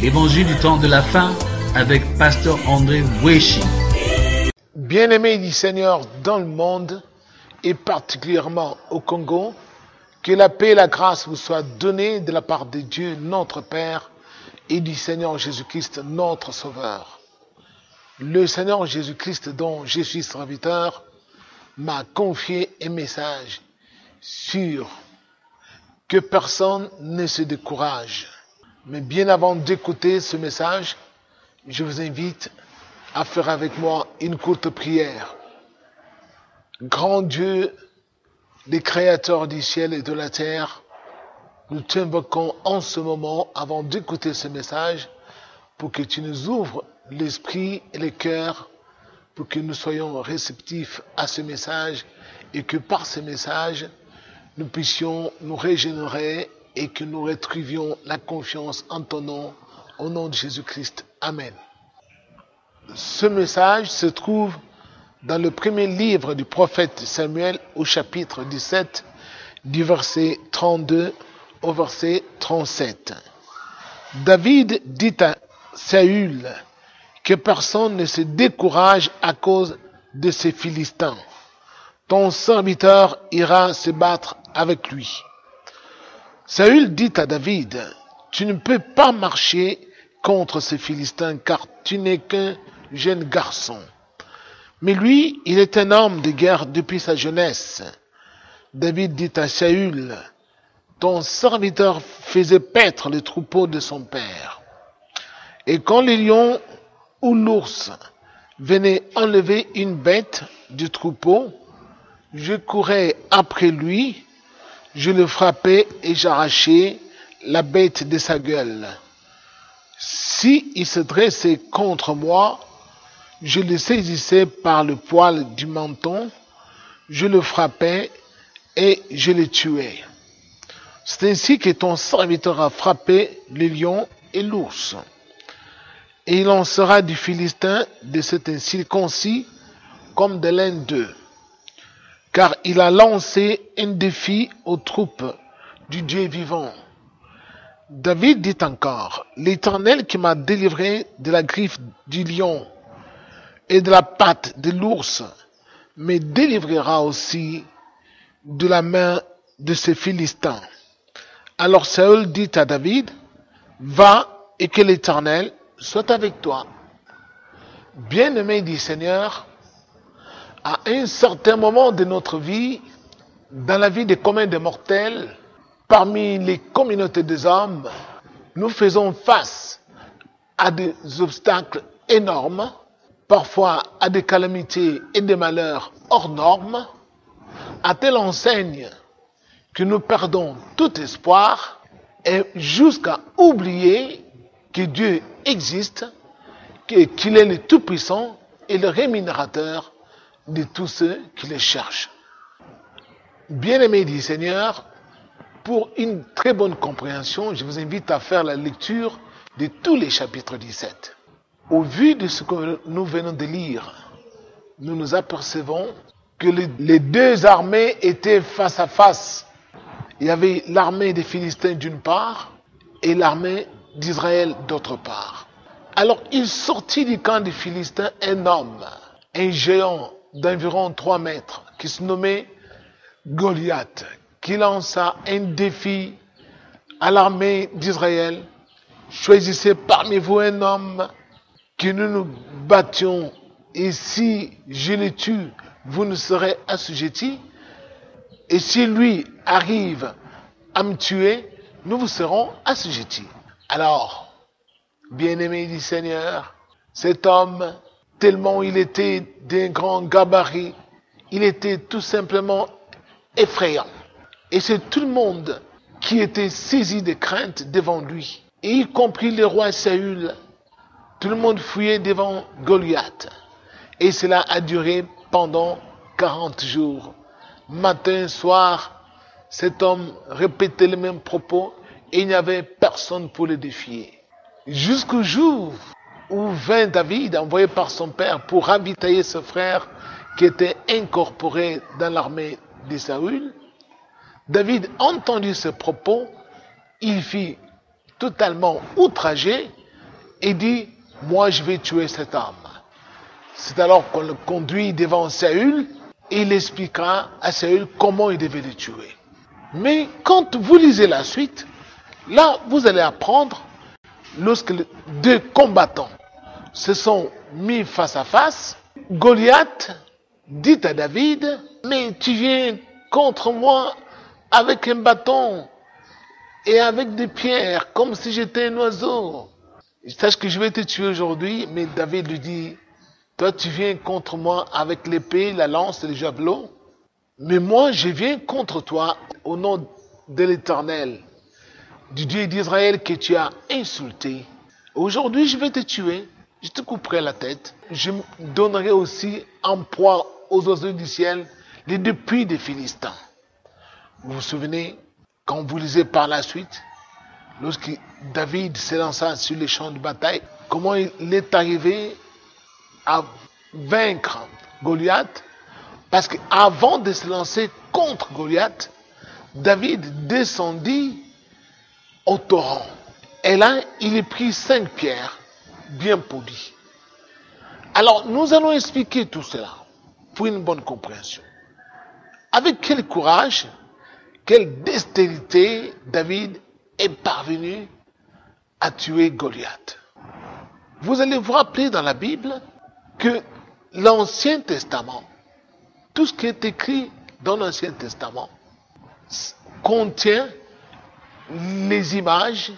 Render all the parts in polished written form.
L'évangile du temps de la fin avec Pasteur André Weshi. Bien-aimés du Seigneur dans le monde et particulièrement au Congo, que la paix et la grâce vous soient données de la part de Dieu notre Père et du Seigneur Jésus-Christ notre Sauveur. Le Seigneur Jésus-Christ dont je suis serviteur m'a confié un message sur que personne ne se décourage. Mais bien avant d'écouter ce message, je vous invite à faire avec moi une courte prière. Grand Dieu, le Créateur du ciel et de la terre, nous t'invoquons en ce moment, avant d'écouter ce message, pour que tu nous ouvres l'esprit et le cœur, pour que nous soyons réceptifs à ce message et que par ce message, nous puissions nous régénérer et que nous retrouvions la confiance en ton nom, au nom de Jésus-Christ. Amen. Ce message se trouve dans le premier livre du prophète Samuel au chapitre 17, du verset 32 au verset 37. David dit à Saül que personne ne se décourage à cause de ces Philistins. Ton serviteur ira se battre avec lui. Saül dit à David, tu ne peux pas marcher contre ces Philistins car tu n'es qu'un jeune garçon. Mais lui, il est un homme de guerre depuis sa jeunesse. David dit à Saül, ton serviteur faisait paître le troupeau de son père. Et quand le lion ou l'ours venait enlever une bête du troupeau, je courais après lui, je le frappais et j'arrachais la bête de sa gueule. Si il se dressait contre moi, je le saisissais par le poil du menton, je le frappais et je le tuais. C'est ainsi que ton serviteur a frappé le lion et l'ours. Et il en sera du Philistin de cet incirconcis comme de l'un d'eux. Car il a lancé un défi aux troupes du Dieu vivant. David dit encore, l'Éternel qui m'a délivré de la griffe du lion et de la patte de l'ours me délivrera aussi de la main de ces Philistins. Alors Saül dit à David, va et que l'Éternel soit avec toi. Bien-aimé du Seigneur, à un certain moment de notre vie, dans la vie des communs des mortels, parmi les communautés des hommes, nous faisons face à des obstacles énormes, parfois à des calamités et des malheurs hors normes, à telle enseigne que nous perdons tout espoir et jusqu'à oublier que Dieu existe, qu'il est le Tout-Puissant et le rémunérateur de tous ceux qui le cherchent. Bien-aimés du Seigneur, pour une très bonne compréhension, je vous invite à faire la lecture de tous les chapitres 17. Au vu de ce que nous venons de lire, nous nous apercevons que les deux armées étaient face à face. Il y avait l'armée des Philistins d'une part et l'armée d'Israël d'autre part. Alors il sortit du camp des Philistins un homme, un géant d'environ 3 mètres, qui se nommait Goliath, qui lança un défi à l'armée d'Israël. Choisissez parmi vous un homme que nous nous battions, et si je le tue, vous ne serez assujettis. Et si lui arrive à me tuer, nous vous serons assujettis. Alors, bien-aimé du Seigneur, cet homme, tellement il était d'un grand gabarit, il était tout simplement effrayant. Et c'est tout le monde qui était saisi de crainte devant lui, et y compris le roi Saül. Tout le monde fuyait devant Goliath. Et cela a duré pendant 40 jours. Matin, soir, cet homme répétait les mêmes propos et il n'y avait personne pour le défier. Jusqu'au jour où vint David, envoyé par son père pour ravitailler ce frère qui était incorporé dans l'armée de Saül. David, entendu ce propos, il fut totalement outragé et dit, moi je vais tuer cet homme. C'est alors qu'on le conduit devant Saül et il expliquera à Saül comment il devait le tuer. Mais quand vous lisez la suite, là vous allez apprendre, lorsque les deux combattants se sont mis face à face, Goliath dit à David, mais tu viens contre moi avec un bâton et avec des pierres, comme si j'étais un oiseau. Sache que je vais te tuer aujourd'hui, mais David lui dit, toi tu viens contre moi avec l'épée, la lance et le javelot, mais moi je viens contre toi au nom de l'Éternel, du Dieu d'Israël que tu as insulté. Aujourd'hui je vais te tuer, je te couperai la tête, je donnerai aussi en proie aux oiseaux du ciel les deux puits des Philistins. Vous vous souvenez, quand vous lisez par la suite, lorsque David s'élança sur les champs de bataille, comment il est arrivé à vaincre Goliath, parce qu'avant de se lancer contre Goliath, David descendit au torrent. Et là, il a pris 5 pierres bien polies. Alors, nous allons expliquer tout cela pour une bonne compréhension. Avec quel courage, quelle dextérité David est parvenu à tuer Goliath. Vous allez vous rappeler dans la Bible que l'Ancien Testament, tout ce qui est écrit dans l'Ancien Testament, contient les images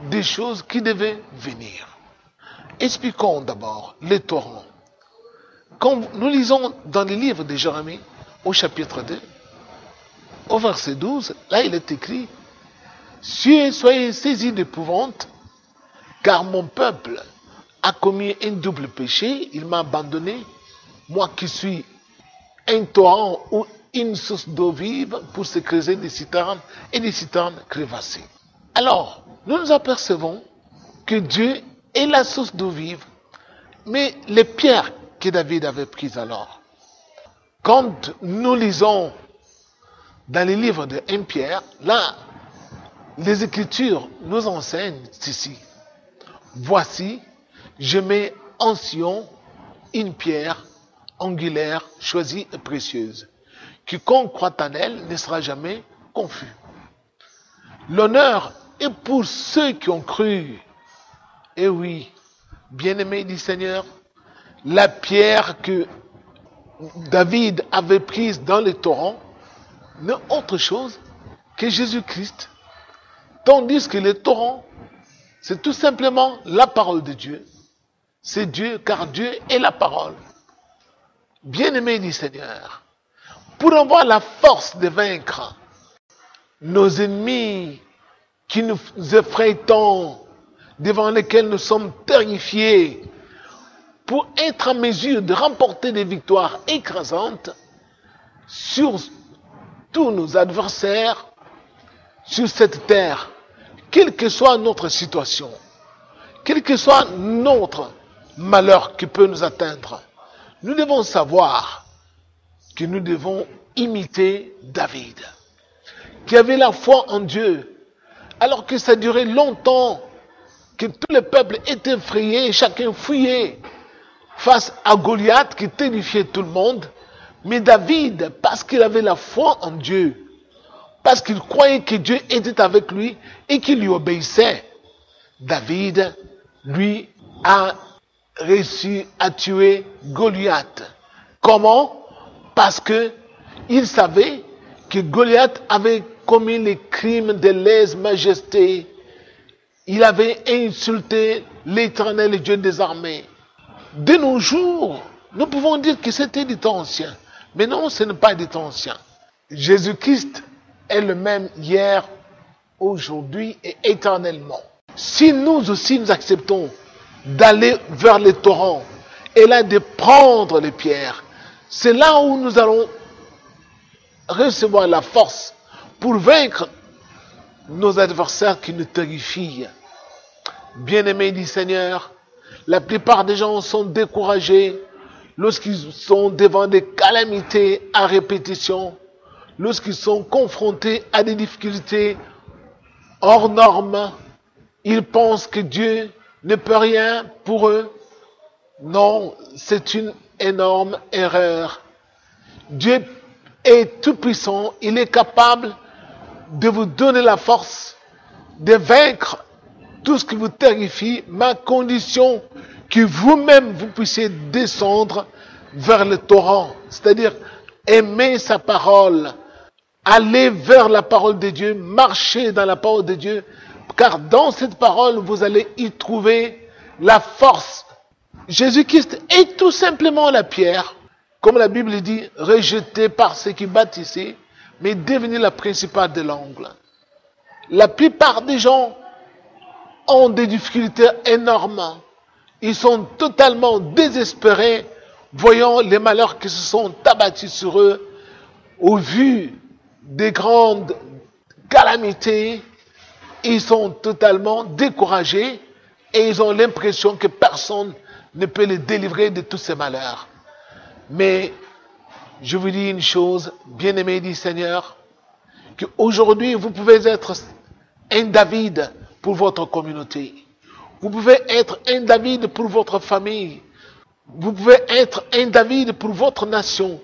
des choses qui devaient venir. Expliquons d'abord les torrents. Quand nous lisons dans les livres de Jérémie, au chapitre 2, au verset 12, là il est écrit, soyez saisis d'épouvante, car mon peuple a commis un double péché, il m'a abandonné, moi qui suis un torrent ou une source d'eau vive pour se creuser des citernes et des citernes crevassées. Alors, nous nous apercevons que Dieu est la source d'eau vive, mais les pierres que David avait prises alors, quand nous lisons dans les livres de 1 Pierre, là, les Écritures nous enseignent ceci. Voici, je mets en Sion une pierre angulaire, choisie et précieuse. Quiconque croit en elle ne sera jamais confus. L'honneur est pour ceux qui ont cru. Et oui, bien-aimé du Seigneur, la pierre que David avait prise dans le torrent n'est autre chose que Jésus-Christ. Tandis que le torrent, c'est tout simplement la parole de Dieu. C'est Dieu, car Dieu est la parole. Bien-aimé du Seigneur, pour avoir la force de vaincre nos ennemis qui nous effraient tant, devant lesquels nous sommes terrifiés, pour être en mesure de remporter des victoires écrasantes sur tous nos adversaires sur cette terre, quelle que soit notre situation, quel que soit notre malheur qui peut nous atteindre, nous devons savoir que nous devons imiter David, qui avait la foi en Dieu, alors que ça durait longtemps, que tout le peuple était effrayé, chacun fuyait face à Goliath qui terrifiait tout le monde. Mais David, parce qu'il avait la foi en Dieu, parce qu'il croyait que Dieu était avec lui et qu'il lui obéissait, David, lui, a réussi à tuer Goliath. Comment? Parce que il savait que Goliath avait commis les crimes de lèse-majesté. Il avait insulté l'Éternel, le Dieu des armées. De nos jours, nous pouvons dire que c'était du temps ancien. Mais non, ce n'est pas du temps ancien. Jésus-Christ est le même hier, aujourd'hui et éternellement. Si nous aussi nous acceptons d'aller vers les torrents et là de prendre les pierres, c'est là où nous allons recevoir la force pour vaincre nos adversaires qui nous terrifient. Bien-aimés du Seigneur, la plupart des gens sont découragés lorsqu'ils sont devant des calamités à répétition, lorsqu'ils sont confrontés à des difficultés hors normes. Ils pensent que Dieu ne peut rien pour eux. Non, c'est une énorme erreur. Dieu est tout puissant, il est capable de vous donner la force de vaincre tout ce qui vous terrifie, mais à condition que vous-même vous puissiez descendre vers le torrent, c'est-à-dire aimer sa parole, aller vers la parole de Dieu, marcher dans la parole de Dieu, car dans cette parole, vous allez y trouver la force. Jésus-Christ est tout simplement la pierre, comme la Bible dit, rejetée par ceux qui bâtissaient, mais devenue la principale de l'angle. La plupart des gens ont des difficultés énormes. Ils sont totalement désespérés, voyant les malheurs qui se sont abattus sur eux, au vu des grandes calamités. Ils sont totalement découragés et ils ont l'impression que personne ne peut les délivrer de tous ces malheurs. Mais je vous dis une chose, bien-aimés du Seigneur, qu'aujourd'hui vous pouvez être un David pour votre communauté. Vous pouvez être un David pour votre famille. Vous pouvez être un David pour votre nation.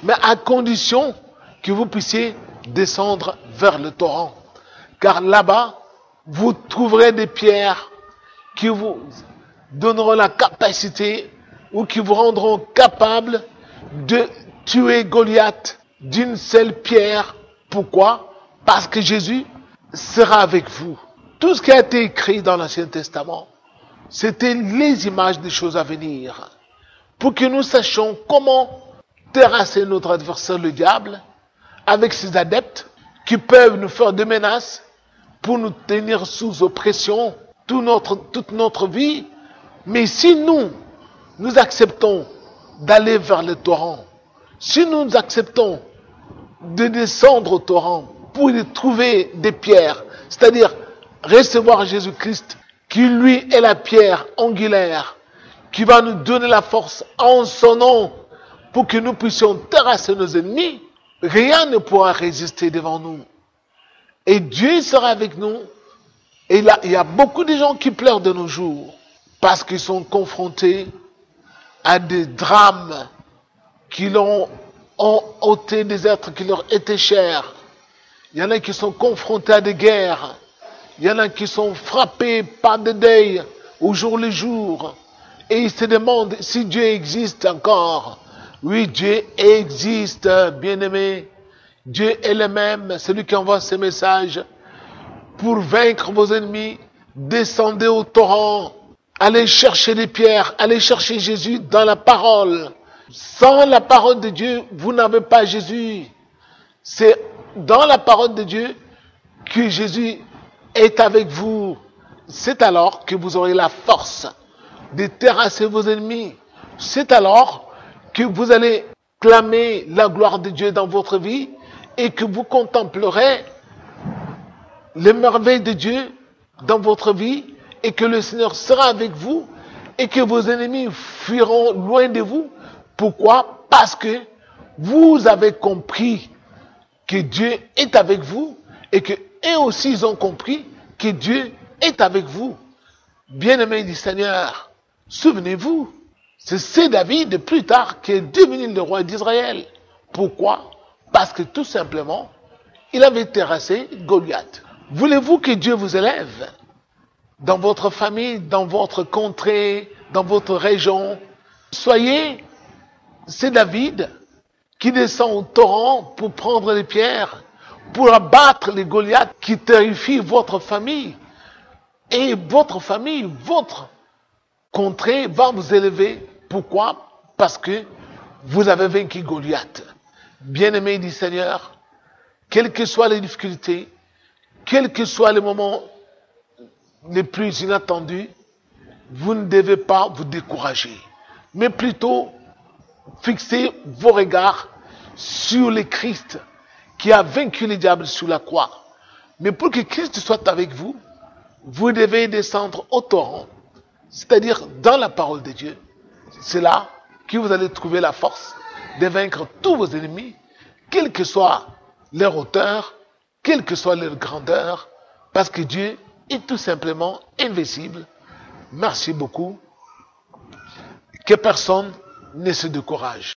Mais à condition que vous puissiez descendre vers le torrent. Car là-bas, vous trouverez des pierres qui vous donneront la capacité ou qui vous rendront capable de tuer Goliath d'une seule pierre. Pourquoi? Parce que Jésus sera avec vous. Tout ce qui a été écrit dans l'Ancien Testament, c'était les images des choses à venir. Pour que nous sachions comment terrasser notre adversaire, le diable, avec ses adeptes qui peuvent nous faire des menaces pour nous tenir sous oppression toute notre vie. Mais si nous acceptons d'aller vers le torrent, si nous acceptons de descendre au torrent pour y trouver des pierres, c'est-à-dire recevoir Jésus-Christ, qui lui est la pierre angulaire, qui va nous donner la force en son nom pour que nous puissions terrasser nos ennemis, rien ne pourra résister devant nous. Et Dieu sera avec nous. Et là, il y a beaucoup de gens qui pleurent de nos jours parce qu'ils sont confrontés à des drames qui ont ôté des êtres qui leur étaient chers. Il y en a qui sont confrontés à des guerres. Il y en a qui sont frappés par des deuils au jour le jour. Et ils se demandent si Dieu existe encore. Oui, Dieu existe, bien-aimé. Dieu est le même, celui qui envoie ces messages pour vaincre vos ennemis. Descendez au torrent. Allez chercher les pierres. Allez chercher Jésus dans la parole. Sans la parole de Dieu, vous n'avez pas Jésus. C'est dans la parole de Dieu que Jésus est avec vous. C'est alors que vous aurez la force de terrasser vos ennemis. C'est alors que vous allez clamer la gloire de Dieu dans votre vie et que vous contemplerez les merveilles de Dieu dans votre vie et que le Seigneur sera avec vous et que vos ennemis fuiront loin de vous. Pourquoi? Parce que vous avez compris que Dieu est avec vous et que eux aussi ils ont compris que Dieu est avec vous. Bien-aimés du Seigneur, souvenez-vous, c'est David plus tard qui est devenu le roi d'Israël. Pourquoi? Parce que tout simplement, il avait terrassé Goliath. Voulez-vous que Dieu vous élève dans votre famille, dans votre contrée, dans votre région? C'est David qui descend au torrent pour prendre les pierres, pour abattre les Goliaths qui terrifient votre famille. Et votre famille, votre contrée va vous élever. Pourquoi? Parce que vous avez vaincu Goliath. Bien-aimés du Seigneur, quelles que soient les difficultés, quels que soient les moments les plus inattendus, vous ne devez pas vous décourager, mais plutôt fixer vos regards sur le Christ qui a vaincu le diable sur la croix. Mais pour que Christ soit avec vous, vous devez descendre au torrent, c'est-à-dire dans la parole de Dieu. C'est là que vous allez trouver la force de vaincre tous vos ennemis, quelle que soit leur hauteur, quelle que soit leur grandeur, parce que Dieu est tout simplement invincible. Merci beaucoup. Que personne ne se décourage.